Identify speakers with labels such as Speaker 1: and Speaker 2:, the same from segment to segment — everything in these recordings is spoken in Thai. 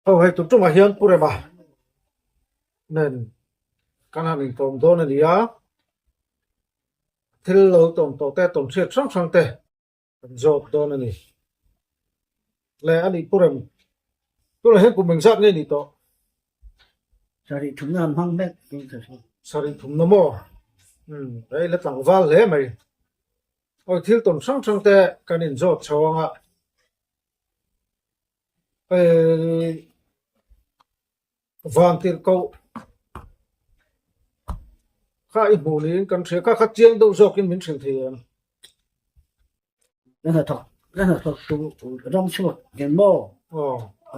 Speaker 1: hay tụi chúng mày hiền pure ba nên cái này mình tôm đó này á thì lâu tôm tổ te tôm sét sang sang te job đó này lẽ anh đi pure tôi là hết của mình sát nên đi to
Speaker 2: Sorry, chúng ta mang bé
Speaker 1: sari thum nó mò đấy là tặng val lẽ mày ôi thiếu tôm sang sang te cái này job chào ngạ van tiền câu khai bù lý cần sẽ các chiên đâu do cái miếng sinh thì
Speaker 2: rất là thật tụ trong suốt cái mô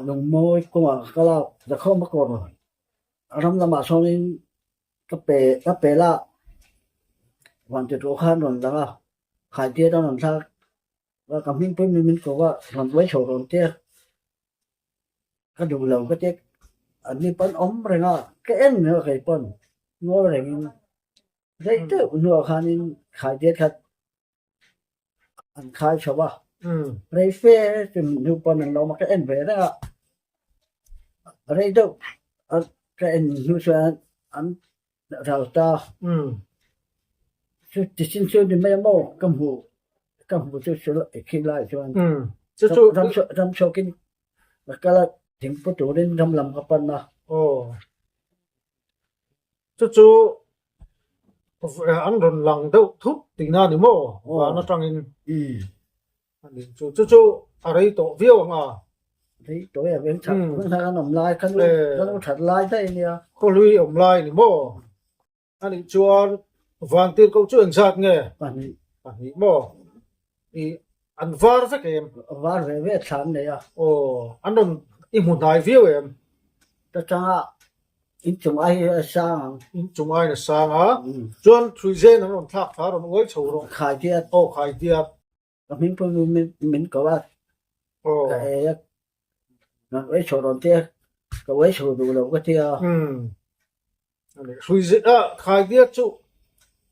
Speaker 2: đồng môi cũng là cái là không có còn trong là mà sau nên cái bể là hoàn toàn đồ khăn rồi đó khai tiết đó làm sao và cảm thấy mình cóว่าlàm với sổ rồi tiết cái đủ lâu cái tiết anh đi bắn ống rồi nó cái em nữa cái bắn ngồi rồi đấy chứ nửa khăn khai tiết khai anh khai cho ba rồi phê thì nửa bắn nó mà cái em về đó rồi đâu cái em nửa sao anh rào ta thì xin xưa thì mấy mô cầm hũ tôi sửa lại khi lại cho anh trong số kinh và cái là tiếng của chủ đến trong lòng các bạn mà
Speaker 1: chú ăn rồi lòng đâu thúc thì na đi mò và nó trăng in chú ở đây tổ viêu à
Speaker 2: thấy tối ở bên trong vẫn đang nằm lai khăn nó thật lai thế nhỉ
Speaker 1: có lui ổng lai đi mò anh đi chuan vàng tiền câu chuyện giặt nghe bạn nghĩ mò thì ăn var phải em
Speaker 2: var về sáng đấy à
Speaker 1: anh đồng im một đại viêu em
Speaker 2: ta chăng à in chúng ai sang
Speaker 1: là sang á chuan thui gen nó còn thắc phá rồi nó mới sầu rồi
Speaker 2: khai tiết
Speaker 1: khai tiết
Speaker 2: mình có ba cái nó với sổ rồi tiết cái với sổ đủ lâu cái tiết
Speaker 1: thui gen khai tiết chú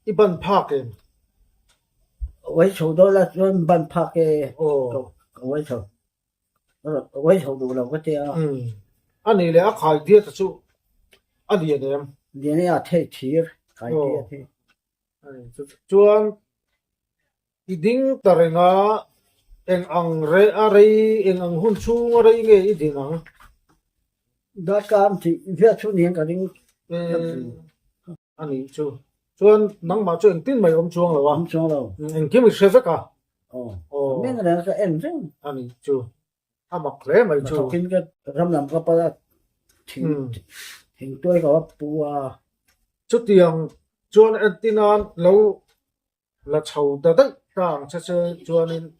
Speaker 1: iban phak em
Speaker 2: với sổ đó là chuyên ban phak cái với sổ đủ lâu cái tiết
Speaker 1: anh này là khai tiết chú anh đi em
Speaker 2: đi này à thế thiệt khai tiết thế
Speaker 1: chuan iding tarenga eng ang re ari eng ang hun chu ari nge iding ang
Speaker 2: đó cam thì việc số niên cả những
Speaker 1: ani chu chuan nang ma chu eng tin mai om chuang lo wa
Speaker 2: ông cho đâu
Speaker 1: eng kim se ve ka
Speaker 2: mình là cái em rừng
Speaker 1: ani chu amak le mai chu
Speaker 2: kinh cái râm làm cái bao hình tôi có bùa
Speaker 1: chu tiang chuan antinan lo la chho da dai tang cha cha chuan in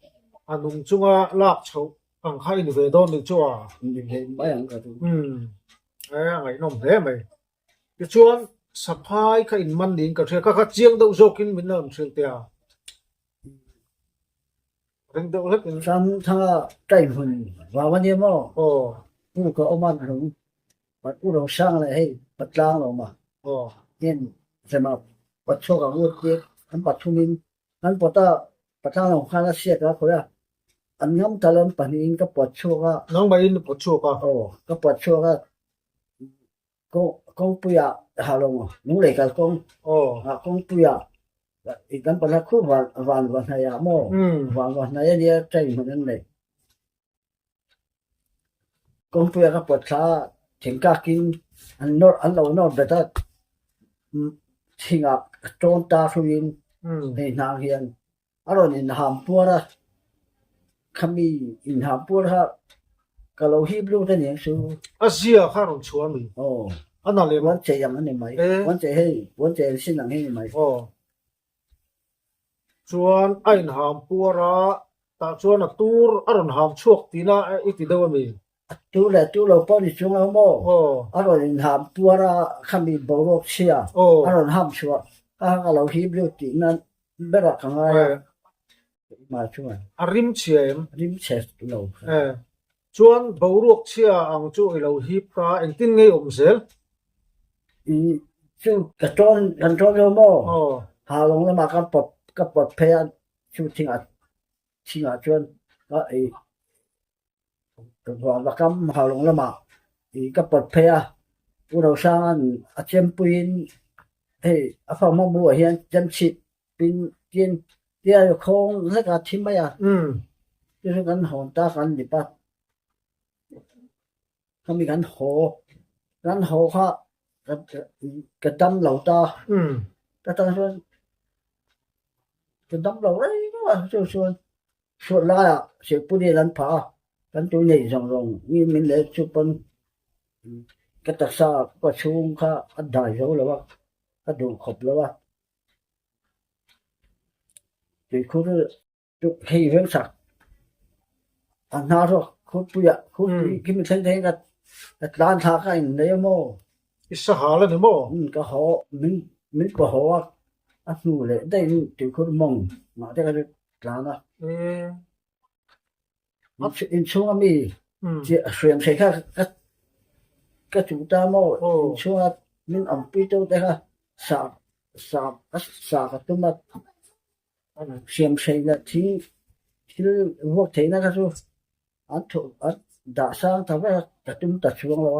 Speaker 1: anung chunga lak chho ang khai ni ve don ni chu a
Speaker 2: mình mấy anh cả tụi
Speaker 1: ngai nom thế mày cái chuan saphai kha in man din ka thre ka chiang do zokin min nam thil tia reng do lek in
Speaker 2: sam tha cây hồn vàoวันนี้มั้งผู้ก็เอามาถึงปัดผู้เราสร้างอะไรให้ปัดล้างเรามาเนี่ยจะมาปัดโชกับวุฒิอันปัดทุนินนั้นปัดปัดทางของข้าราชการเขาเนี่ยอันย้ำตะลันปัดนี้ก็ปัดโชก็
Speaker 1: nang mai in pot chu ka
Speaker 2: ก็ปัดโชก็ปุยหาลงนุ่งเหล็กกับก็ปุยอีกนั้นปัดคู่วันไหนอะโม่วันไหนเนี่ยใจเหมือนนั่นเลยก็ปุยก็ปัดช้าถึงกากินอันโน้ตอันเราโน้ตแบบนั้นทิ้งอ่ะโจนตาสุรินในนางเฮียนอารมณ์อินหามปัวละขมีอินหามปัวละก็เราฮิบลูกแต่เนี่ยสู
Speaker 1: asia kha ron chuan mi ana le
Speaker 2: วันเจยังอันนี้ไหมวันเจให้วันเจสิ้นหลังให้ไหม
Speaker 1: chuan ain ham pura ta chuan a tur aron ham chuak tina iti do mi
Speaker 2: ตู้เราป้อนที่ช่วงเราโม่อารมณ์อินหามปัวละขมีบรกเชียอารมณ์ห้ามชัวก็เราฮิบลูกตีนั้นเบรักกันไงมาช่วย
Speaker 1: arim chem
Speaker 2: ริมเชสเรา
Speaker 1: chuan boruak chia ang chu ilo hip ka eng tin ngei om sel
Speaker 2: ซึ่งกระโจนเราโม่หาลงแล้วมาก็ปลดเพยชูทิ้งชวนก็ไอ้ตัวละกำหาลงแล้วมา อีก็ปลดเพยผู้เราสร้างอาเจมปุยนเฮ้อาฟังมั่วเฮียนจำชิดปินกินเดียวคงแล้วก็ทิ้งไป就是กันหอนตากันดิปะเขามีกันหอกันหอค่ะกระดำเหล่าตาแต่ตอนส่วนกระดำเหล่าอะไรก็ว่าส่วนละเสียผู้เดียรันผากันตัวใหญ่สองรองนี่มันเลยชุบปนกระตักซาก็ชูงค่ะอัดได้เขาแล้วว่าก็ดูขบแล้วว่าจุดคุณจุดให้เรื่องสักอันนั้นหรอกคุณปุยคุณคิดไม่ใช่กันร้านทากันเลยโม่
Speaker 1: อิสหาแล้วนี่โม
Speaker 2: ก็หอมันก็หออันนู้นเลยได้จุดคุณมองมาได้กันร้านนะอินช่วงมีจะเสียมใช่ค่ะก็จุดตามโม่ช่วงมันอัมพิโตแต่ค่ะสากตุ้มเสียมใช่ละที่พวกเทน่ะก็สู้อันถูกอันด่าสร้างทำให้กระตุ้มตัดช่วงแล้ว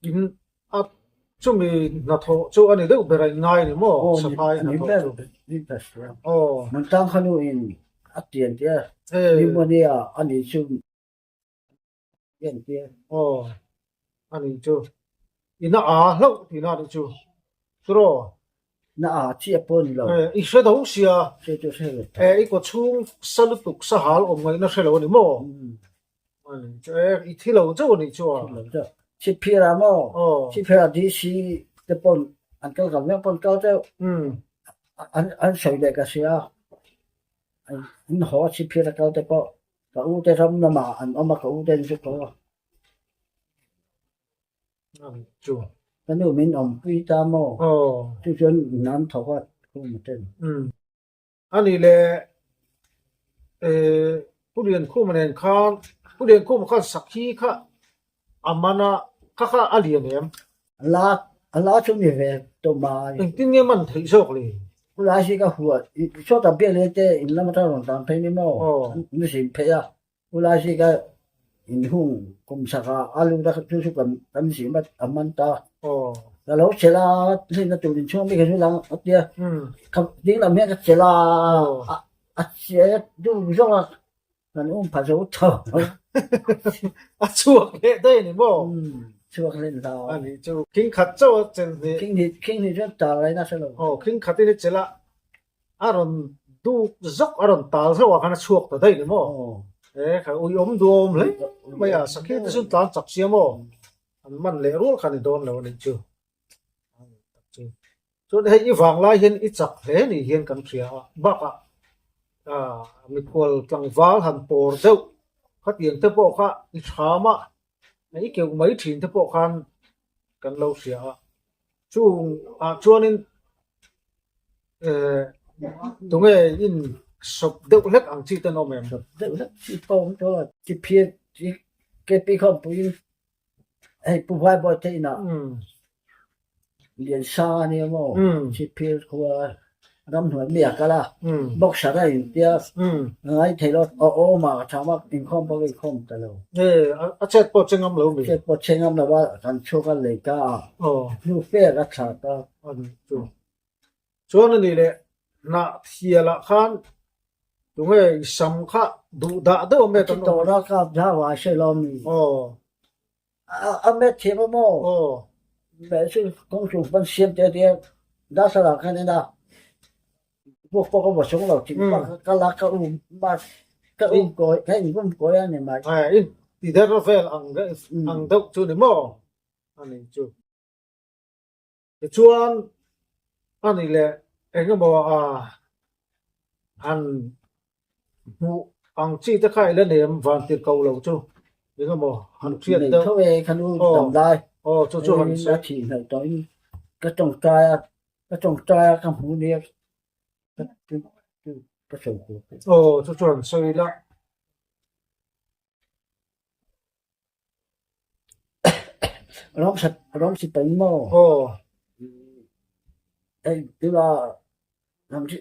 Speaker 1: อินอับช่วงมีนาโทช่วงอันนี้ได้อุปรายง่ายนี่โมสบายนาโท
Speaker 2: นี่เป็นมันตั้งขนุนอัดเตียนเดียนี่มันเนี่ยอันนี้ช่วงเตียนเดีย
Speaker 1: อันนี้ช่วงอินน่าแล้วที่น่าดิช่วงสุด
Speaker 2: น่าเทียบปนเรา
Speaker 1: อีเสด็จเสีย
Speaker 2: เสียจะเสีย
Speaker 1: อีกช่วงสลุตุกสหายอมไงน่าเสียแล้วนี่โมอันนี้อีที่เราเจ้านี่ช่วง
Speaker 2: ชิพิราโมชิพิราดีซีจะปนอันก็กับเนี่ยปนเก้าเจ้าอันใส่เด็กก็เสียอันหัวชิพิราเก้าแต่ก็ก็อู้แต่ทำน้ำมาอันเอามาก็อู้แต่สุดก็
Speaker 1: ช่วง
Speaker 2: ก็นู่นมันอมปีตามโมที่จนน้ำถอดคู่มาเต้น
Speaker 1: อันนี้แหละผู้เรียนคู่มันเองข้างผู้เรียนคู่มันข้างสักทีค่ะอามานะข้าอาเลียนเนี่ย
Speaker 2: ลาช่วงนี้เวตัวมา
Speaker 1: จริงๆเนี่ยมันถือโชคเลย
Speaker 2: ผู้ร้ายสิก็หัวชอบตะเบียเลยแต่อินละมาทำตามเพลงนี้มั้งไม่สิเพย์ผู้ร้ายสิก็อินหุ่งกุมสักอาลูดักชุกกันสิบัดอามันตาแล้วเราเชลาที่นั่นตัวดินช่วงไม่เคยรู้หลังอัดเดียครับดิ้งเราเนี่ยก็เชลาอัดเสียดูช่วงนั้นภาษาอุตสาห
Speaker 1: ช่วงเล่ได้นี่มั้ง
Speaker 2: ช่วงเล่นเรา
Speaker 1: อันนี้จูคิงขัดเจ้าเจนนี่
Speaker 2: คิงนี่จะตาอะไรนะเสร็จ
Speaker 1: คิงขัดที่นี่เจละอารมณ์ดูจกอารมณ์ตาเท่าว่าขนาดช่วงตัวได้นี่มั้งค่ะอุ้ยดูเลยไม่อะสักแค่ที่สุดตอนจับเสียมั้งมันเลี้ยรู้ขนาดโดนแล้วนี่จูส่วนให้อีฝั่งลายเห็นอีจักเห็นนี่เห็นกันเสียบ้ามีคนกลางฟ้าหันปอร์เจ้าเขาเตียงเทปค่ะอีชามะไอ้เกี่ยวไม่ถิ่นเทปคันกันเราเสียช่วงนี้ตรงนี้อินสบเด็กเล็กอังชีตันอเมม
Speaker 2: เด็กเล็กที่ปองตัวที่เพียที่เก็บปีเขาปุยไอ้ผู้ชายบ่อยที่น่ะเรียนชาเนี่ยมั้งที่เพียหัวรำหัวเมียกันละบอกสาระอินเดียไอ้เทเลอโอมาชาวมาอินคอมบอกอินคอมตลอด
Speaker 1: อาเจ็ดปอเชงอัมเรา
Speaker 2: เจ็ดปอเชงอัมเราว่าการโชว์กันเลยก็ลูกเฟ่รักษาก็
Speaker 1: ช่วงนี้เลยน่าเที่ยวละคันตรงนี้สำคัญดูด่าเดิมไม่
Speaker 2: ต้องตัวรักกับยาวาเชลอมีเมเทียบมั้งแบบซึ่งคงสูงเป็นเสียมเดียวด้าสลักกันนี่นะพวกเขาบอกส่งเราจริงว่าก็รักก็มาก็ก้อยให้ก้อยอันนี้มา
Speaker 1: ที่เดอร์เฟลอังเดกจูนี่มั้งอันนี้ชวนอันนี้แหละก็บอกอันหูอังชีตะไคร้แล้วเนี่ยวันที่เขาเราจูก็บอกอันเชียด
Speaker 2: เดิมเขาเองขนุนทำได้
Speaker 1: จู่ๆหัน
Speaker 2: นาทีไหนตอนนี้ก็จงใจคำพูดเนี่ยก็ส่งกู
Speaker 1: จู่ๆหันสวยละ
Speaker 2: ร้องสิไปมั้งไอ้ที่ว่าทำที่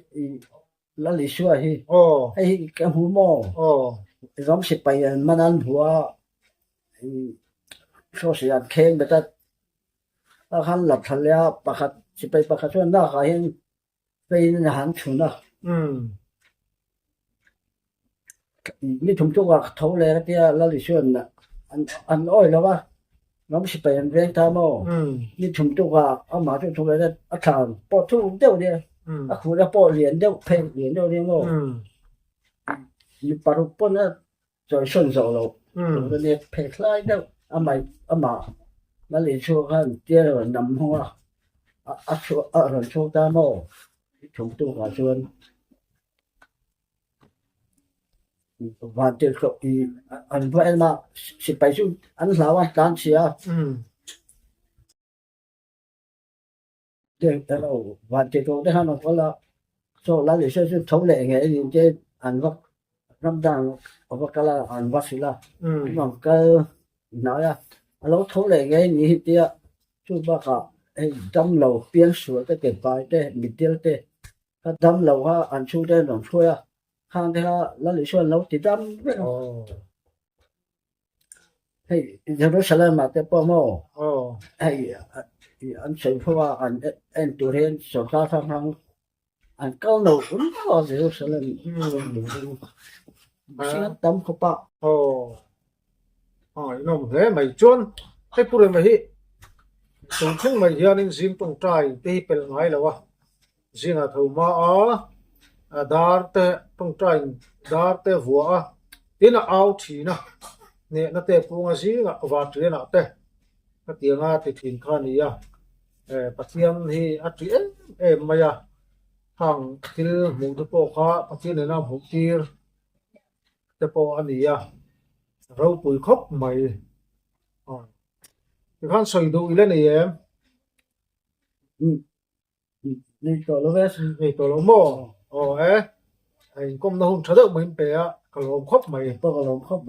Speaker 2: แล้วหลีช่วยไอ้แกหูมั้งร้องสิไปมันนั้นหัว说是人傾咪得，啊看立ทันแล้วประคัดสิไปประคัดชวนได้ก็เห็นเป็นอาหารฉุนอ่ะ นี่ถุงจุกอ่ะเขาเลยนะที่เราดิชวนอ่ะอันอ้อยแล้วว่าเราไม่ใช่ไปเรียนทำอ๋อนี่ถุงจุกอ่ะเอามาถุงเลยนะอาจารย์ปอทุ่งเดียวเนี่ยอาคุณแล้วปอเหรียญเดียวเพลงเหรียญเดียวเนี่ยอ๋อมีปารุปนอ่ะจะชนสองเราเราเนี่ยเพลงคล้ายเดียวเอามาแล้วเรียนช่วงกันเจ้านำหัวช่วงช่วงตามอ๋อถุงจุกอ่ะชวนวันเดียวก็อันว่ามาสิไปสู่อันสาวอันเสียเดี๋ยวเราวันเดียวก็ได้ห้ามันก็ละโซ่ละหรือช่วยทำแหล่งไงยิ่งเจอันว่าน้ำดังว่าก็ละอันว่าสิละมันก็น้อยอ่ะเราทำแหล่งไงนี่เดียวช่วยบ้าก็ไอ้ดำเราเปลี่ยนสวยก็เก็บไปได้มีเดียวได้ถ้าดำเราว่าอันช่วยได้หน่อยช่วยอ่ะข้างที่เราหรือชวนเราติดดำไม่เอาให้เยรูซาเล็มมาแต่ป้อมอให้อันเสร็จเพราะว่าอันตัวเรียนสอนการทางอันเก้าหนูก็เยรูซาเล็มสิ่งดำเขาปะ
Speaker 1: น้องเฮ้ไม่จวนให้พูดเลยไหมฮิตรงที่ไม่เฮียนิ่งซิงตรงใจที่เป็นไงแล้ววะซิงอ่ะถูกมาดาร์เตตรงใจดาร์เตหัวที่น่ะเอาทีนะเนี่ยนั่นเตะพวงซิงอ่ะว่าที่น่ะเตะก็เตียงอ่ะติดทิ้งข้านี่อ่ะปัจจัยที่อัดมายาทางที่หมู่ทุกข้าปัจจัยในน้ำหกทีแต่พออันนี้อ่ะเราปุ๋ยครบใหม่ที่ขั้นใส่ดูอีเล่นเอง
Speaker 2: นี่ตัวเราเวส
Speaker 1: นี่ตัวเราโม่ไอ้ก้มน้องชะเดาเหมือนเป๊ะก็ลงครบใหม่
Speaker 2: ตัวเราครบ